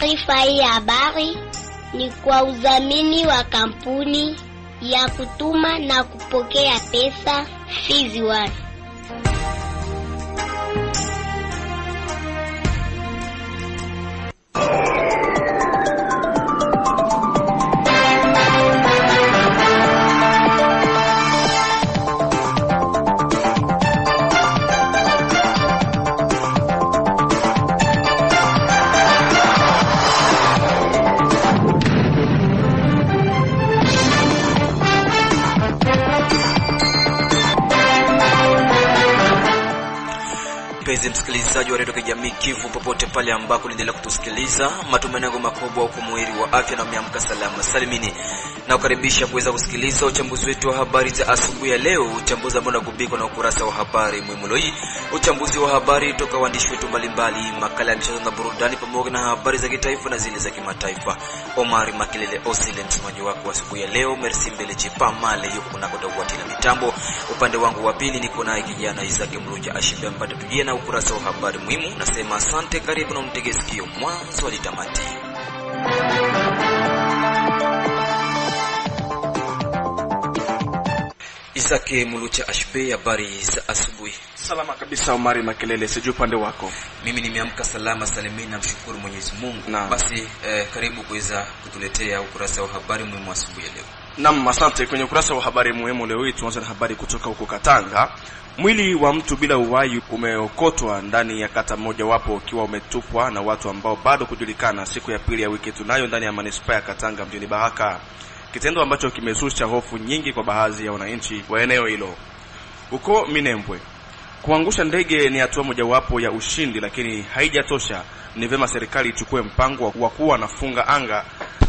Taarifa hii ya habari ni kwa udhamini wa kampuni ya kutuma na kupokea pesa Fizi One. Mpenzi msikilizaji wa Radio Kijamii Kivu popote pale ambako unaendelea kutusikiliza, matumaini yangu makubwa uko mwili wa afya na umeamka salama salimini. Na kukaribisha kuweza kusikiliza uchambuzi wetu wa habari za asubuhi ya leo, uchambuzi ambao unagubikwa na ukurasa wa habari muhimu hii, uchambuzi wa habari toka waandishi wetu mbalimbali, makala ya michezo na burudani pamoja na habari za kitaifa na zile za kimataifa. Omari Makelele Osile msomaji wako asubuhi ya leo. Merci Mbele Chipa Male yuko kuna kodawati na mitambo. Upande wangu wa pili niko naye kijana Isaac Mruja Ashibia mpate tujie na ukurasa wa habari muhimu. Nasema asante, karibu na mtege sikio mwanzo hadi tamati. Isaac Mruja Ashibia, habari za asubuhi. Salama kabisa Omari Makelele, sijui upande wako. Mimi nimeamka salama salimini na mshukuru Mwenyezi Mungu. Basi karibu kuweza kutuletea ukurasa wa habari muhimu asubuhi ya leo. Naam, asante. Kwenye ukurasa wa habari muhimu leo hii tuanze na habari kutoka huko Katanga. Mwili wa mtu bila uhai umeokotwa ndani ya kata moja wapo ukiwa umetupwa na watu ambao bado kujulikana siku ya pili ya wiki tunayo ndani ya manispaa ya Katanga mjini Baraka. Kitendo ambacho kimezusha hofu nyingi kwa baadhi ya wananchi wa eneo hilo. Huko Minembwe, kuangusha ndege ni hatua mojawapo ya ushindi, lakini haijatosha. Ni vema serikali ichukue mpango wa kuwa nafunga anga,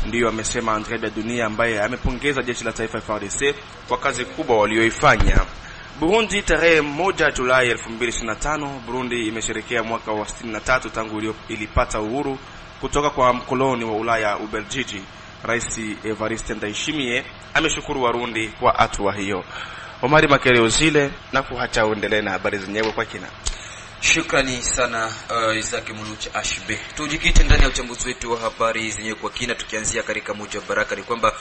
ndiyo amesema Andre Dunia, ambaye amepongeza jeshi la taifa FARDC kwa kazi kubwa walioifanya. Burundi, tarehe 1 Julai 2025, Burundi imesherehekea mwaka wa 63 tangu ilipata uhuru kutoka kwa mkoloni wa Ulaya Ubelgiji. Rais Evariste Ndayishimiye ameshukuru Warundi kwa hatua hiyo. Omari Makelele Ozile na kuacha uendelee na habari zenyewe kwa kina. Shukrani sana Isaac Mruja Ashbe. Tujikite ndani ya uchambuzi wetu wa habari zenyewe kwa kina, tukianzia katika mji wa Baraka. Ni kwamba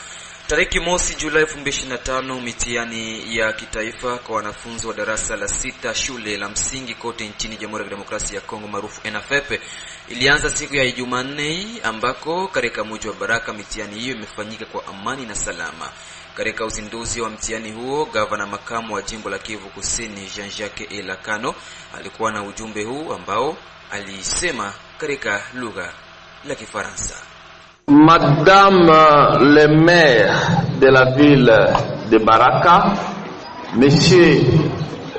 tarehe 1 Julai 2025 mitihani ya kitaifa kwa wanafunzi wa darasa la 6 shule la msingi kote nchini Jamhuri ya Demokrasia ya Kongo maarufu ENAFEP ilianza siku ya Jumanne, ambako katika mji wa Baraka mitihani hiyo imefanyika kwa amani na salama. Katika uzinduzi wa mtihani huo, gavana makamu wa jimbo la Kivu Kusini Jean-Jacques Elakano alikuwa na ujumbe huu ambao alisema katika lugha la Kifaransa. Madame le maire de la ville de Baraka, monsieur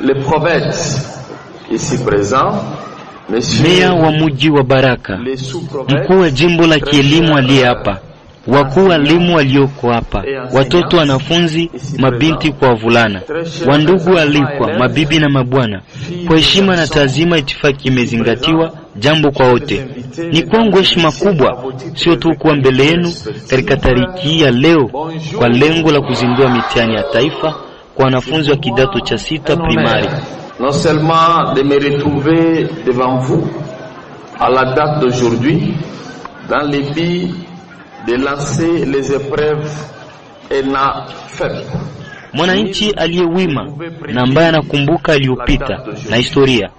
le prophète ici présent, meya wa mji wa Baraka, mkuu wa jimbo la kielimu aliye hapa, wakuu walimu walioko hapa, watoto wanafunzi, mabinti kwa wavulana, wandugu walikwa, mabibi na mabwana, kwa heshima na taazima itifaki imezingatiwa, jambo kwa wote. Ni kwangu heshima kubwa sio tu kuwa mbele yenu katika tariki ya leo kwa lengo la kuzindua mitihani ya taifa kwa wanafunzi wa kidato cha 6 primari. Non seulement de me retrouver devant vous à la date d'aujourd'hui dans le but de lancer les épreuves ENAFEP. Mwananchi aliyewima na ambaye anakumbuka aliyopita na historia.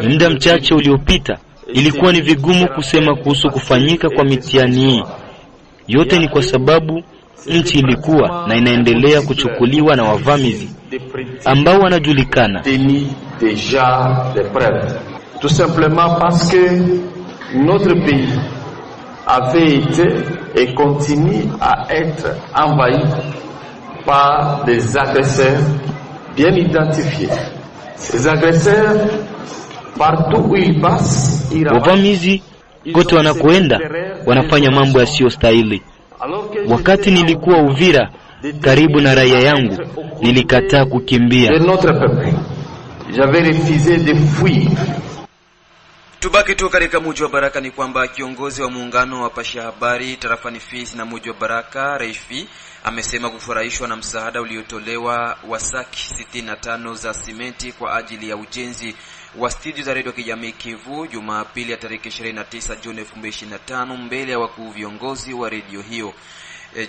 Ni muda mchache uliopita ilikuwa ni vigumu kusema kuhusu kufanyika kwa mitihani hii. Yote ni kwa sababu nchi ilikuwa na inaendelea kuchukuliwa na wavamizi ambao wanajulikana. Tout simplement parce que notre pays avait été et continue à être envahi par des agresseurs bien identifiés. Ces agresseurs, partout où ils passent, wavamizi kote wanakoenda wanafanya mambo yasiyostahili. Wakati nilikuwa Uvira karibu na raia yangu, nilikataa kukimbia. J'avais refusé de fuir. Tubaki tu katika mji wa Baraka ni kwamba kiongozi wa muungano wa pasha habari tarafani Fizi na mji wa Baraka Reifi amesema kufurahishwa na msaada uliotolewa wa saki 65 za simenti kwa ajili ya ujenzi wa studio za Radio Kijamii Kivu Jumapili ya tarehe 29 Juni 2025 mbele ya wakuu viongozi wa radio hiyo.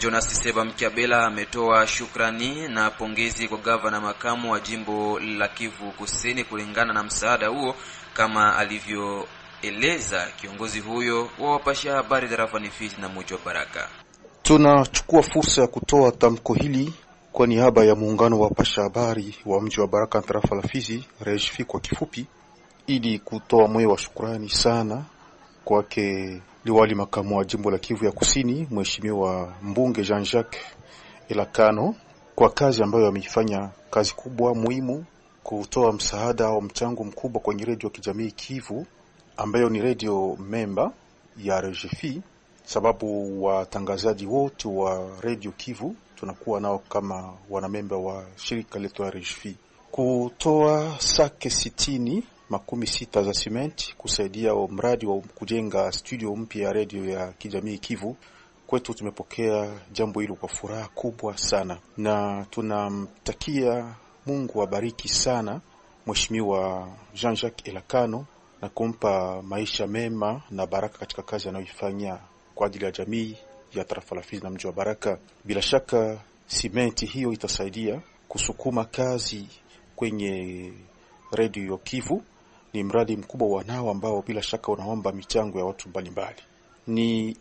Jonas Seba Mkiabela ametoa shukrani na pongezi kwa gavana makamu wa jimbo la Kivu Kusini kulingana na msaada huo, kama alivyoeleza kiongozi huyo wa wapasha habari tarafani Fizi na mji wa Baraka. Tunachukua fursa ya kutoa tamko hili kwa niaba ya muungano wa wapasha habari wa mji wa Baraka tarafa la Fizi, REJFI kwa kifupi, ili kutoa moyo wa shukrani sana kwake liwali makamu wa jimbo la Kivu ya Kusini, mheshimiwa mbunge Jean-Jacques Elakano, kwa kazi ambayo ameifanya, kazi kubwa muhimu, kutoa msaada au mchango mkubwa kwenye radio kijamii Kivu ambayo ni radio member ya REJFI, sababu watangazaji wote wa radio Kivu tunakuwa nao kama wanamemba wa shirika letu la REJFI. Kutoa sake 60 za simenti kusaidia mradi wa kujenga studio mpya ya radio ya kijamii Kivu, kwetu tumepokea jambo hilo kwa furaha kubwa sana, na tunamtakia Mungu abariki sana mheshimiwa Jean-Jacques Elakano na kumpa maisha mema na baraka katika kazi anayoifanya kwa ajili ya jamii ya tarafa la Fizi na mji wa Baraka. Bila shaka simenti hiyo itasaidia kusukuma kazi kwenye radio Kivu. Ni mradi mkubwa wanao ambao bila shaka unaomba michango ya watu mbalimbali. Ni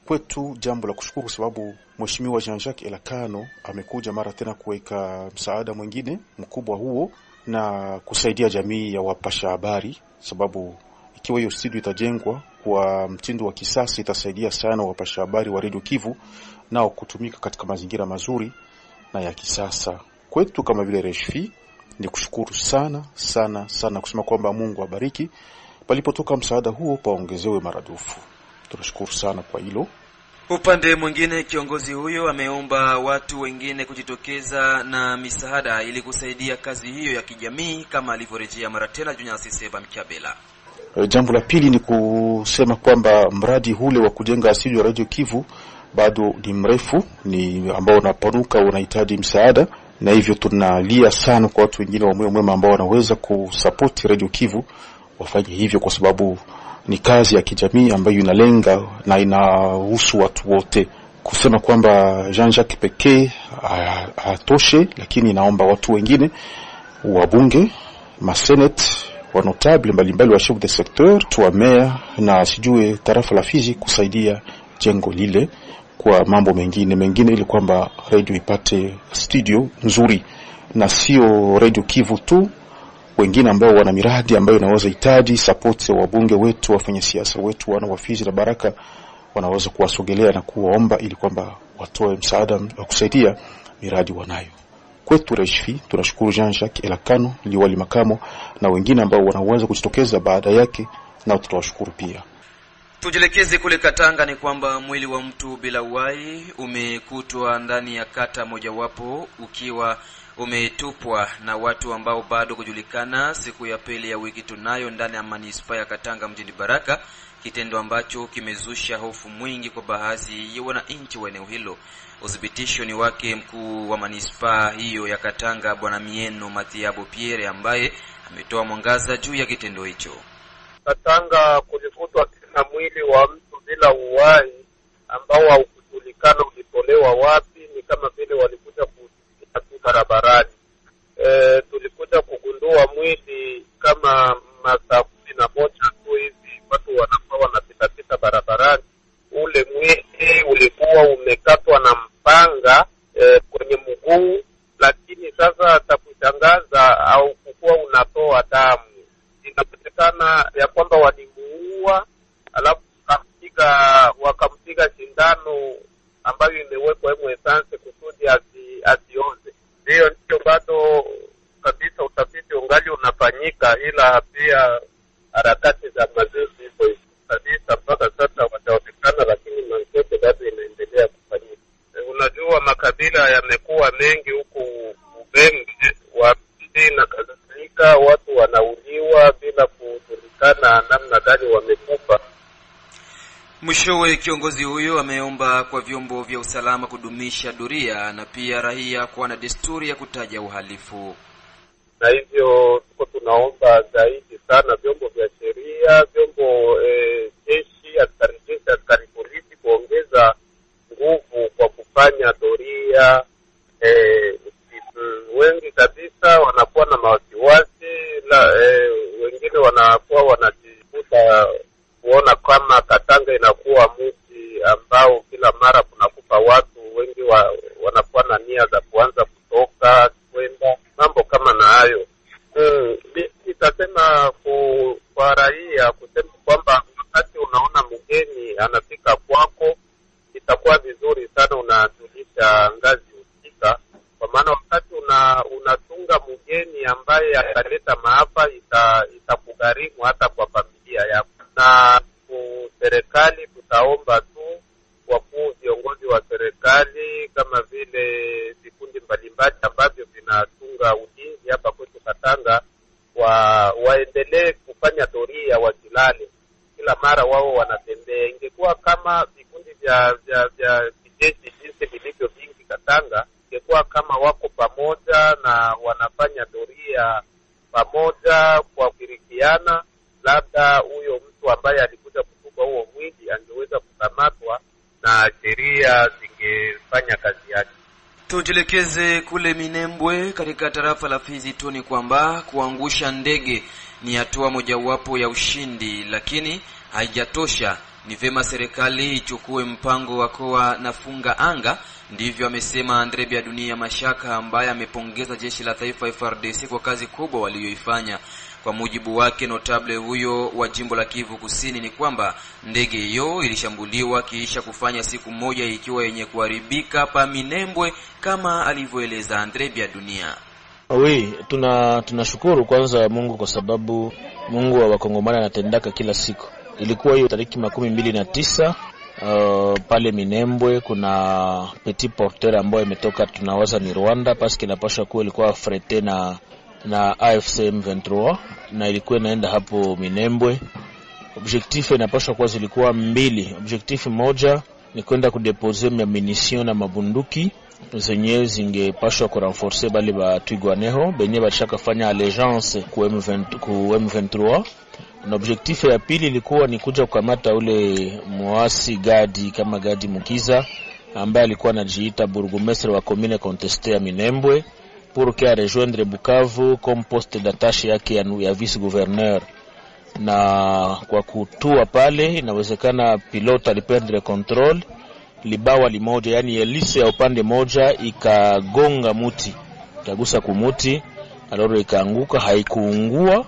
kwetu jambo la kushukuru, sababu mheshimiwa Jean-Jacques Elakano amekuja mara tena kuweka msaada mwingine mkubwa huo na kusaidia jamii ya wapasha habari, sababu ikiwa hiyo studio itajengwa kwa mtindo wa kisasa itasaidia sana wapasha habari wa Radio Kivu nao kutumika katika mazingira mazuri na ya kisasa. Kwetu kama vile REJFI ni kushukuru sana sana sana, kusema kwamba Mungu abariki, palipotoka msaada huo paongezewe maradufu. Tunashukuru sana kwa hilo. Upande mwingine, kiongozi huyo ameomba watu wengine kujitokeza na misaada ili kusaidia kazi hiyo ya kijamii, kama alivyorejea mara tena Jonas Seba Mkiabela. Jambo la pili ni kusema kwamba mradi ule wa kujenga studio ya Radio Kivu bado ni mrefu, ni ambao unapanuka, unahitaji msaada, na hivyo tunalia sana kwa watu wengine wa moyo mwema ambao wanaweza kusupport Radio Kivu wafanye hivyo, kwa sababu ni kazi ya kijamii ambayo inalenga na inahusu watu wote. Kusema kwamba Jean-Jacques pekee atoshe, lakini naomba watu wengine, wabunge, masenate, wa notable mbalimbali, wa chef de secteur, wa mayor na sijue tarafa la Fizi kusaidia jengo lile kwa mambo mengine ili kwamba radio ipate studio nzuri, na sio Radio Kivu tu, wengine ambao wana miradi ambayo inaweza hitaji support ya wabunge wetu, wafanya siasa wetu, wana wa Fizi na Baraka, wanaweza kuwasogelea na kuwaomba ili kwamba watoe msaada wa kusaidia miradi wanayo. Kwetu REJFI tunashukuru Jean-Jacques Elakano, liwali makamo, na wengine ambao wanaweza kujitokeza baada yake, na tutawashukuru pia. Tujelekeze kule Katanga ni kwamba mwili wa mtu bila uhai umekutwa ndani ya kata mojawapo ukiwa umetupwa na watu ambao bado kujulikana siku ya pili ya wiki tunayo ndani ya manispaa ya Katanga mjini Baraka, kitendo ambacho kimezusha hofu mwingi kwa baadhi ya wananchi wa eneo hilo. Udhibitisho ni wake mkuu wa manispaa hiyo ya Katanga, Bwana Mieno Matiabo Pierre, ambaye ametoa mwangaza juu ya kitendo hicho. Katanga kulikutwa tena mwili wa mtu bila uhai ambao haukujulikana ulitolewa wapi, ni kama vile walikuja kuutia tu barabarani. Tulikuja kugundua mwili kama masaa 11 tu hivi, watu wanakuwa wanapita barabarani. Ule mwili ulikuwa umekatwa na mpanga kwenye mguu, lakini sasa atakushangaza au kukua unatoa damu. Inapatikana ya kwamba walimuua, alafu wakampiga sindano ambayo imewekwa essence kusudi asioze. Hiyo ndio bado kabisa utafiti ungali unafanyika, ila pia harakati za mazishi hivyo kabisa mpaka sasa wataonekana, lakini manketo bado inaendelea kufanyika. Unajua makabila yamekuwa mengi huku Ubembe, Wapiti na kadhalika, watu wanauliwa bila kujulikana namna gani Mwishowe kiongozi huyo ameomba kwa vyombo vya usalama kudumisha doria na pia raia kuwa na desturi ya kutaja uhalifu. Na hivyo tuko tunaomba zaidi sana vyombo vya sheria, vyombo jeshi, askari polisi kuongeza nguvu kwa kufanya doria. Wengi kabisa wanakuwa na wasiwasi, wengine wanakuwa wanajikuta kuona kama Katanga inakuwa mji ambao kila mara kunakufa watu wengi, wanakuwa na nia za kuanza kutoka kwenda mambo kama na hayo. Nitasema kwa raia kusema kwamba wakati unaona mgeni anafika kwako, itakuwa vizuri sana unajulisha ngazi husika, kwa maana wakati unatunga mgeni ambaye ataleta maafa itakugharimu hata kwa familia yako. Na serikali tutaomba tu wakuu viongozi wa serikali kama vile vikundi mbalimbali ambavyo vinatunga ulinzi hapa kwetu Katanga waendelee kufanya doria, wasilale kila mara wao wanatembea. Ingekuwa kama vikundi vya kijeshi jinsi vilivyo vingi Katanga, ingekuwa kama wako pamoja na wanafanya doria pamoja kwa kushirikiana, labda huyo mtu ambaye alikuja kutupa huo mwili angeweza kukamatwa na sheria zingefanya kazi yake. Tujelekeze kule Minembwe katika tarafa la Fizi tu ni kwamba kuangusha ndege ni hatua mojawapo ya ushindi, lakini haijatosha. Ni vema serikali ichukue mpango wa kuwa nafunga anga. Ndivyo amesema Andre Biadunia Mashaka, ambaye amepongeza jeshi la taifa FARDC kwa kazi kubwa walioifanya. Kwa mujibu wake notable huyo wa jimbo la Kivu Kusini ni kwamba ndege hiyo ilishambuliwa kisha kufanya siku moja ikiwa yenye kuharibika pa Minembwe kama alivyoeleza Andre Biadunia. Tunashukuru kwanza Mungu kwa sababu Mungu wa Wakongomani anatendaka kila siku. Ilikuwa hiyo tariki 29 pale Minembwe kuna petit porteur ambaye imetoka tunawaza ni Rwanda, paski inapaswa kuwa ilikuwa frete na AFC M23 na ilikuwa inaenda hapo Minembwe. Objectif inapaswa kuwa zilikuwa mbili. Objectif moja ni kwenda kudeposer munition na mabunduki zenye zingepashwa kurenforcer bali ba Twigwaneho benye bashaka fanya allegiance ku M23. Na objectif ya pili ilikuwa ni kuja kukamata ule muasi Gadi Mukiza ambaye alikuwa anajiita burgomestre wa commune contestée ya Minembwe pour que rejoindre Bukavu comme poste d'attache yake ya vice gouverneur. Na kwa kutua pale inawezekana pilote aliperdre control, libawa limoja yani elise ya upande moja ikagonga muti, ikagusa kumuti, aloro ikaanguka, haikuungua.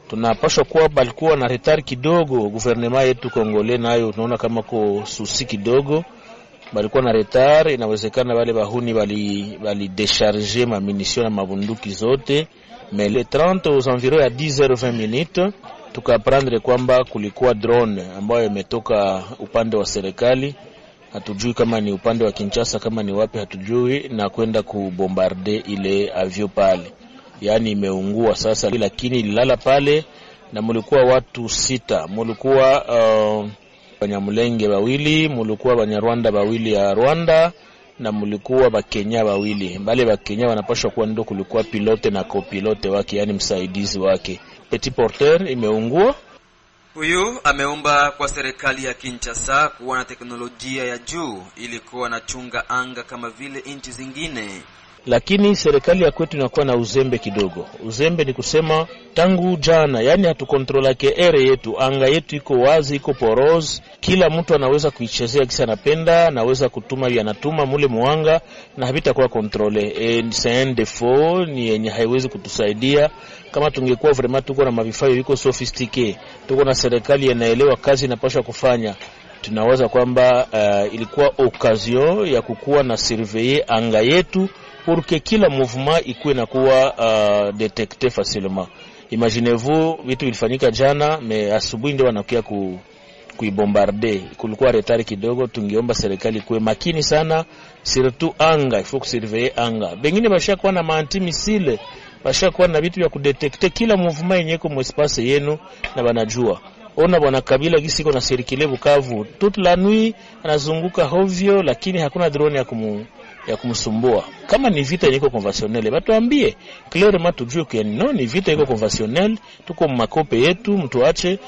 Tunapaswa kuwa balikuwa na retard kidogo, gouvernement yetu Kongole nayo tunaona kama ko susi kidogo, balikuwa na retard. Inawezekana wale bahuni bali décharger ma munition na mabunduki zote, mais le 30 aux environs ya 10h20 minutes tukaprendre kwamba kulikuwa drone ambayo imetoka upande wa serikali, hatujui kama ni upande wa Kinshasa kama ni wapi hatujui, na kwenda kubombarde ile avion pale. Yani imeungua sasa, lakini ililala pale na mulikuwa watu 6. Mulikuwa Banyamulenge bawili, mulikuwa Banyarwanda bawili ya Rwanda, na mulikuwa Bakenya bawili. Bale Bakenya wanapaswa kuwa ndo kulikuwa pilote na copilote wake, yani msaidizi wake. Petit porteur imeungua. Huyu ameomba kwa serikali ya Kinshasa kuwa na teknolojia ya juu ili kuwa na chunga anga kama vile nchi zingine. Lakini serikali ya kwetu inakuwa na uzembe kidogo. Uzembe ni kusema tangu jana, yani hatukontrolake ere yetu, anga yetu iko wazi, iko porose, kila mtu anaweza kuichezea kisa anapenda, anaweza kutuma yanatuma mule muanga na habita kwa kontrole. C'est un défaut, ni yenye haiwezi kutusaidia. Kama tungekuwa vraiment tuko na mavifaa viko sophistiqué, tuko na serikali inaelewa kazi inapaswa kufanya, tunawaza kwamba ilikuwa occasion ya kukuwa na surveiller anga yetu pour que kila mouvement ikuwe na kuwa détecté facilement. Imaginez-vous vitu vilifanyika jana, mais asubuhi ndio wanakuja kuibombarder. Kulikuwa retard kidogo, tungeomba serikali kuwe makini sana, surtout anga, il faut surveiller anga. Bengine bashakuwa na anti-missile, bashakuwa na vitu vya kudetecter kila mouvement yenye iko mu espace yenu na banajua. Ona bwana Kabila gisi iko na serikali Bukavu toute la nuit, anazunguka hovyo, lakini hakuna drone ya kumsumbua. Kama ni vita iko conventionnel, batuambie clairement tujue que non, ni vita iko conventionnel, tuko makope yetu, mtu ache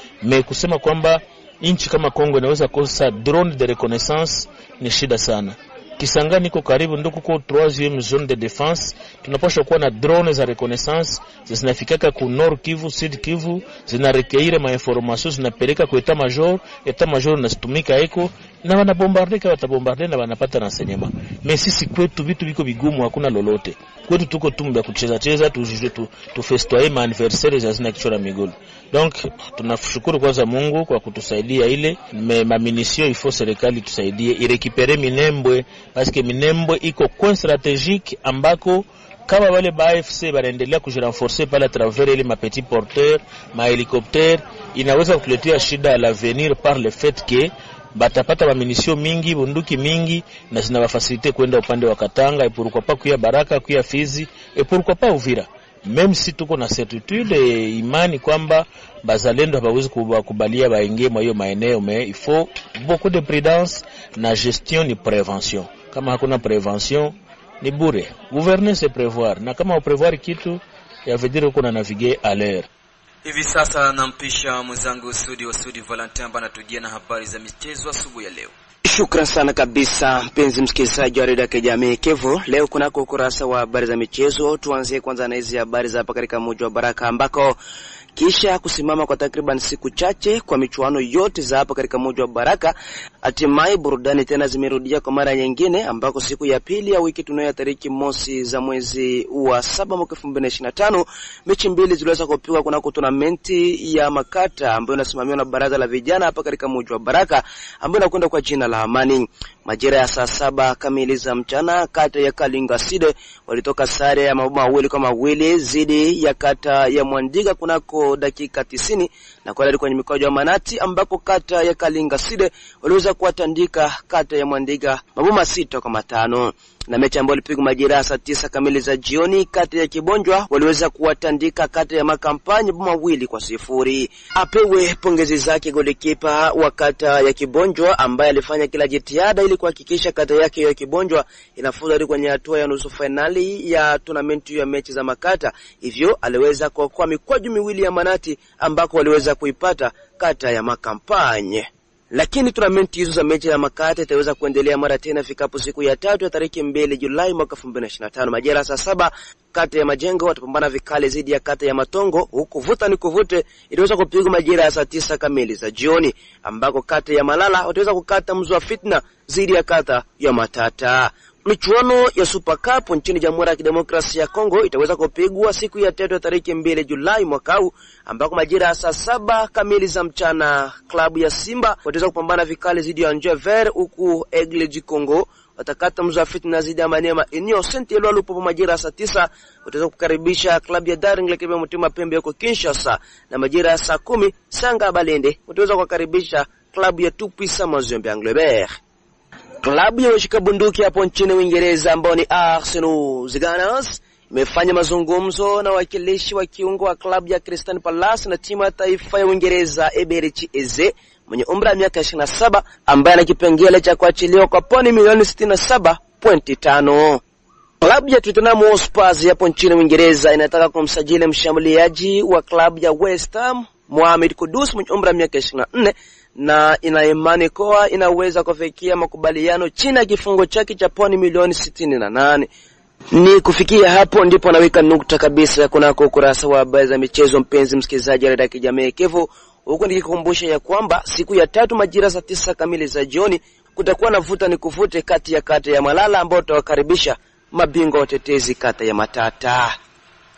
kusema kwamba nchi kama Kongo inaweza kosa drone de reconnaissance ni shida sana. Kisangani iko karibu, ndio kuko 3e zone de défense, tunapaswa kuwa na drone za reconnaissance zinafikaka ku Nord Kivu, Sud Kivu, zinarekeire ma information, zinapeleka ku etat major nasitumika eko na wanabombarde watabombarde na wanapata renseignement. Mais sisi kwetu vitu biko bigumu, hakuna lolote. Kwetu tuko tumba kucheza tu festoyer ma anniversaire za zina kichora migulu. Donc tunashukuru kwanza Mungu kwa kutusaidia ile mamunition, ifo serikali tusaidie irekipere Minembwe, parce que Minembwe iko coin stratégique ambako kama wale ba AFC banaendelea kujirenforcer pale à travers ile ma petit porteur, ma hélicoptère, inaweza kutuletea shida à l'avenir par le fait que batapata mamunition mingi, bunduki mingi, na zinawafaciliter kwenda upande wa Katanga, et pourquoi pas kuya Baraka, kuya Fizi, et pourquoi pas Uvira. Même si tuko na certitude imani kwamba bazalendo hawawezi kubalia baingie mwa hiyo maeneo, mais il faut beaucoup de prudence na gestion ni prévention. Kama hakuna prévention ni bure. Gouverner c'est prévoir, na kama uprevoir kitu ya veut dire uko na naviguer à l'air. Hivi sasa nampisha mwenzangu Sudi Valentin bana tujia na habari za michezo asubuhi ya leo. Shukran sana kabisa mpenzi msikilizaji wa Radio Kijamii Kevo. Leo kunako ukurasa wa habari za michezo, tuanzie kwanza na hizi habari za hapa katika mji wa Baraka ambako kisha kusimama kwa takriban siku chache kwa michuano yote za hapa katika mji wa Baraka, hatimaye burudani tena zimerudia kwa mara nyingine, ambako siku ya pili ya wiki tunayo tariki mosi za mwezi wa 7 mwaka 2025 mechi mbili ziliweza kupigwa kunako tournamenti ya makata ambayo inasimamiwa na baraza la vijana hapa katika mji wa Baraka, ambayo inakwenda kwa jina la Amani. Majira ya saa 7 kamili za mchana, kata ya Kalinga Side walitoka sare ya mabao mawili kwa mawili zidi ya kata ya Mwandiga kunako dakika 90, na kwa kwenye mikojo ya Manati ambako kata ya Kalinga Side waliweza kuwatandika kata ya Mwandiga mabao 6-5. Na mechi ambayo ilipigwa majira ya saa 9 kamili za jioni, kata ya Kibonjwa waliweza kuwatandika kata ya Makampani mabao 2-0. Apewe pongezi zake golikipa wa kata ya Kibonjwa ambaye alifanya kila jitihada ili kuhakikisha kata yake ya Kibonjwa inafuzu kwenye hatua ya nusu finali ya tournament ya mechi za makata. Hivyo aliweza kuokoa mikwaju miwili ya Manati ambako waliweza kuipata kata ya Makampani. Lakini tournament hizo za mechi ya makata itaweza kuendelea mara tena fikapo siku ya 3 ya tarehe 2 Julai mwaka 2025. Majira saa 7 kata ya Majengo watapambana vikali zidi ya kata ya Matongo, huku vuta ni kuvute itaweza kupigwa majira ya saa 9 kamili za jioni, ambako kata ya Malala wataweza kukata mzo wa fitna zidi ya kata ya Matata. Michuano ya Super Cup nchini Jamhuri ya Kidemokrasia ya Kongo itaweza kupigwa siku ya 3 tarehe 2 Julai mwaka huu, ambako majira ya saa 7 kamili za mchana klabu ya Simba wataweza kupambana vikali zidi ya Njever, huku Aigle du Congo watakata mzafiti na zidi ya Maniema Innocent Elwa Lupo. Majira ya saa 9 wataweza kukaribisha klabu ya Daring Lekebe Mutima Pembe huko Kinshasa, na majira ya saa 10 Sanga Balende wataweza kukaribisha klabu ya Tupisa Mazembe Anglebert. Klabu ya washika bunduki hapo nchini Uingereza ambao ni Arsenal Gunners imefanya mazungumzo na wakilishi wa kiungo wa klabu ya Crystal Palace na timu ya taifa ya Uingereza Eberechi Eze mwenye umri wa miaka 27 ambaye ana kipengele cha kuachiliwa kwa pauni milioni 67.5. Klabu ya Tottenham Hotspur hapo nchini Uingereza inataka kumsajili mshambuliaji wa klabu ya West Ham Mohamed Kudus mwenye umri wa miaka 24 na ina imani kuwa inaweza kufikia makubaliano chini ya kifungo chake cha pauni milioni 68. Ni kufikia hapo ndipo naweka nukta kabisa kunako ukurasa wa habari za michezo, mpenzi msikilizaji wa Radio Kijamii Kevo, huko nikikumbusha ya kwamba siku ya 3 majira saa 9 kamili za jioni kutakuwa na vuta ni kuvute kati ya kata ya Malala ambao tutawakaribisha mabingwa watetezi kata ya Matata.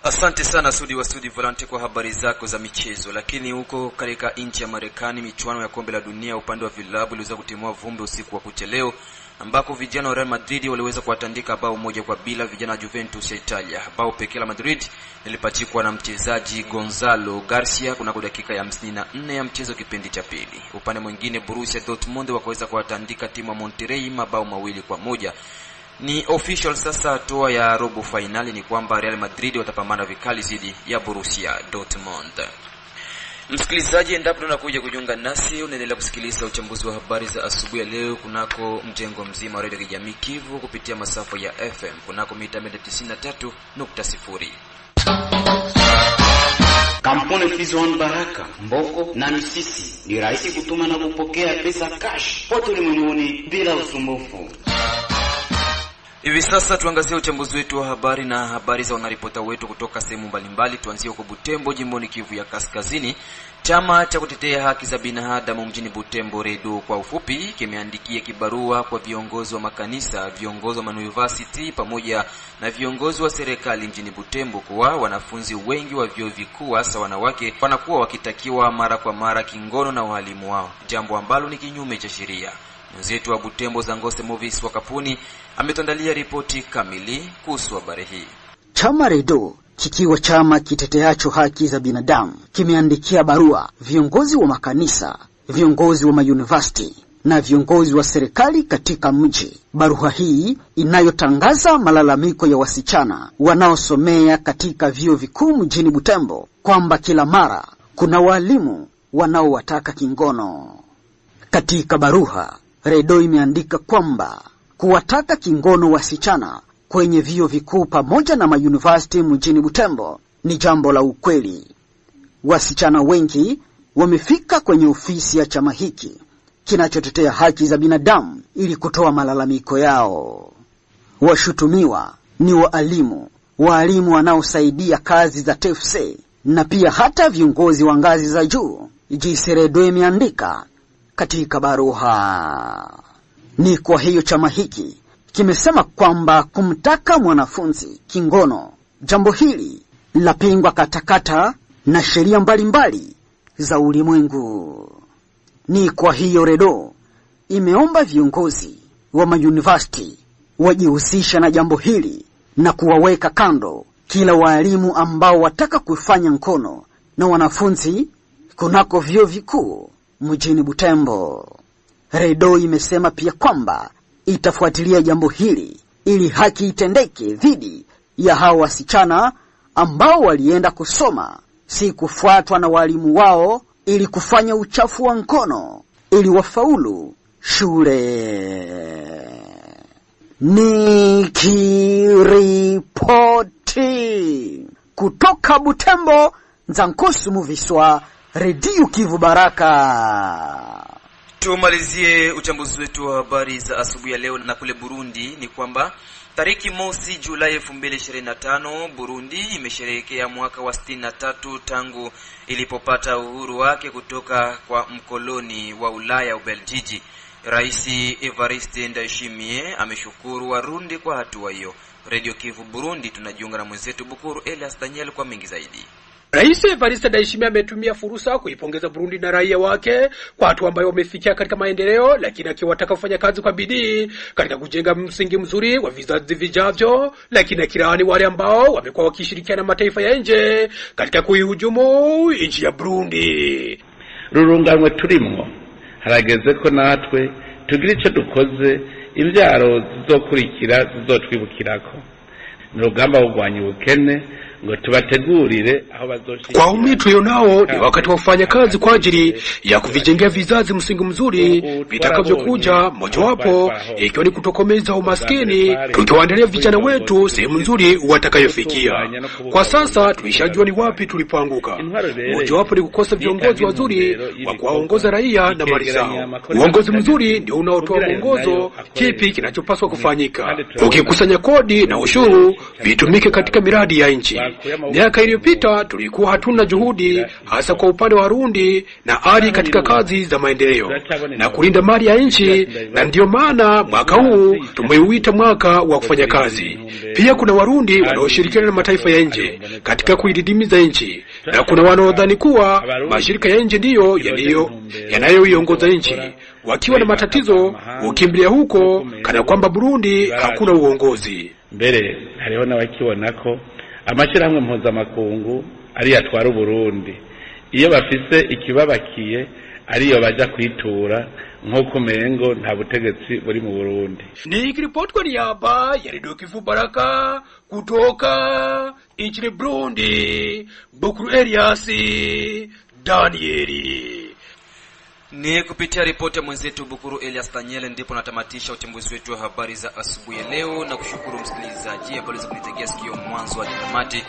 Asante sana Sudi Volante kwa habari zako za michezo. Lakini huko katika nchi ya Marekani, michuano ya kombe la dunia upande wa vilabu iliweza kutimua vumbi usiku wa kucheleo, ambako vijana wa Real Madrid waliweza kuwatandika bao 1-0 vijana wa Juventus ya Italia. Bao pekee la Madrid lilipachikwa na mchezaji Gonzalo Garcia kunako dakika ya 54 ya mchezo kipindi cha pili. Upande mwingine Borussia Dortmund wakaweza kuwatandika timu ya Monterrey mabao 2-1. Ni official sasa, hatua ya robo finali ni kwamba Real Madrid watapambana vikali zidi ya Borussia Dortmund. Msikilizaji, endapo tunakuja kujiunga nasi, unaendelea kusikiliza uchambuzi wa habari za asubuhi ya leo kunako mjengo mzima wa Radio Kijamii Kivu kupitia masafa ya FM kunako mita 93.0. Kampuni Fizon Baraka, Mboko na Misisi ni rahisi kutuma na kupokea pesa cash pote ulimwenguni bila usumbufu. Hivi sasa tuangazie uchambuzi wetu wa habari na habari za wanaripota wetu kutoka sehemu mbalimbali. Tuanzie huko Butembo, jimboni Kivu ya Kaskazini. Chama cha kutetea haki za binadamu mjini Butembo, REDO kwa ufupi, kimeandikia kibarua kwa viongozi wa makanisa, viongozi wa university pamoja na viongozi wa serikali mjini Butembo kuwa wanafunzi wengi wa vyuo vikuu hasa wanawake wanakuwa wakitakiwa mara kwa mara kingono na walimu wao, jambo ambalo ni kinyume cha sheria. Mwenzetu wa Butembo Zangose Movis wa Kapuni ametandalia ripoti kamili kuhusu habari hii. Chama REDO kikiwa chama kiteteacho haki za binadamu kimeandikia barua viongozi wa makanisa, viongozi wa mauniversity na viongozi wa serikali katika mji. Barua hii inayotangaza malalamiko ya wasichana wanaosomea katika vyuo vikuu mjini Butembo kwamba kila mara kuna walimu wanaowataka kingono. Katika barua, REDO imeandika kwamba kuwataka kingono wasichana kwenye vyuo vikuu pamoja na mauniversity mjini Butembo ni jambo la ukweli. Wasichana wengi wamefika kwenye ofisi ya chama hiki kinachotetea haki za binadamu ili kutoa malalamiko yao. Washutumiwa ni walimu wanaosaidia kazi za TFC na pia hata viongozi wa ngazi za juu. Jinsi REDO imeandika katika barua. Ni kwa hiyo chama hiki kimesema kwamba kumtaka mwanafunzi kingono, jambo hili lapingwa katakata na sheria mbalimbali za ulimwengu. Ni kwa hiyo REDO imeomba viongozi wa mauniversity wajihusisha na jambo hili na kuwaweka kando kila walimu ambao wataka kufanya ngono na wanafunzi kunako vyuo vikuu mjini Butembo. REDO imesema pia kwamba itafuatilia jambo hili ili haki itendeke dhidi ya hao wasichana ambao walienda kusoma, si kufuatwa na walimu wao ili kufanya uchafu wa ngono ili wafaulu shule. Nikiripoti kutoka Butembo, Zankosu Muviswa, Radio Kivu Baraka. Tumalizie uchambuzi wetu wa habari za asubuhi ya leo na kule Burundi. Ni kwamba tariki mosi Julai 2025 Burundi imesherehekea mwaka wa 63 tangu ilipopata uhuru wake kutoka kwa mkoloni wa Ulaya Ubelgiji. Rais Evariste Ndayishimiye ameshukuru Warundi kwa hatua hiyo. Radio Kivu Burundi tunajiunga na mwenzetu Bukuru Elias Daniel kwa mengi zaidi. Rais Evariste Ndayishimiye ametumia fursa kuipongeza Burundi na raia wake kwa hatua ambayo wamefikia katika maendeleo, lakini akiwataka kufanya kazi kwa bidii katika kujenga msingi mzuri wa vizazi vijavyo, lakini akirani wale ambao wamekuwa wakishirikiana na mataifa ya nje katika kuihujumu nchi ya Burundi. Rurunganwe turimwo harageze ko natwe tugira icyo dukoze imbyaro zizokurikira zizotwibukirako. Nurugamba rugwanya ubukene ngo tubategurire aho bazoshika. Kwa umitu yonao ni wakati wa kufanya kazi kwa ajili ya kuvijengea vizazi msingi mzuri vitakavyokuja, mojawapo ikiwa ni kutokomeza umaskini, tukiwaandalia vijana wetu sehemu nzuri watakayofikia. Kwa sasa tulishajua ni wapi tulipoanguka. Mojawapo ni kukosa viongozi wazuri wa kuwaongoza raia na mali zao. Uongozi mzuri ndio unaotoa mwongozo kipi kinachopaswa kufanyika. Ukikusanya kodi na ushuru vitumike katika miradi ya nchi. Miaka iliyopita tulikuwa hatuna juhudi hasa kwa upande wa Warundi na ari katika kazi za maendeleo na kulinda mali ya nchi, na ndio maana mwaka huu tumeuita mwaka wa kufanya kazi. Pia kuna Warundi wanaoshirikiana na mataifa ya nje katika kuididimiza nchi, na kuna wanaodhani kuwa mashirika ya nje ndiyo yanayoiongoza nchi. Wakiwa na matatizo ukimbilia huko kana kwamba Burundi hakuna uongozi. Mbere hariho n'abakibonako amashirahamwe mpuzamakungu ari atwara Burundi, iyo bafise ikibabakiye ariyo baja kwitura nk'uko mengo nta butegetsi buri mu Burundi. Nikiripoti kwa niaba ya Radio Kivu Baraka kutoka nchini Burundi, Bukuru Elias Danieli. Ni kupitia ripoti ya mwenzetu Bukuru Elias Daniel ndipo natamatisha uchambuzi wetu wa habari za asubuhi ya leo, na kushukuru msikilizaji ambaye aliweza kunitegea sikio mwanzo hadi tamati.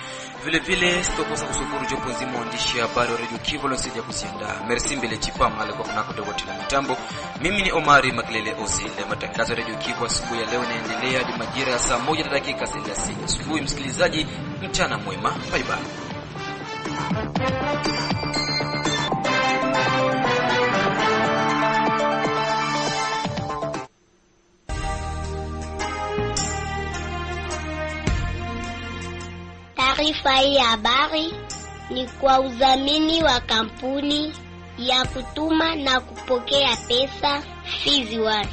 Vile vile sitokosa kushukuru jopo nzima waandishi habari wa Radio Kivu waliosaidia kuziandaa. Merci mbele chipama alikuwa kunako dawati la mitambo. Mimi ni Omari Maglele Ozile. Matangazo ya Radio Kivu asubuhi ya leo yanaendelea hadi majira ya saa 1:30 asubuhi. Msikilizaji, mchana mwema. Bye bye. Taarifa hii ya habari ni kwa udhamini wa kampuni ya kutuma na kupokea pesa Fizi One.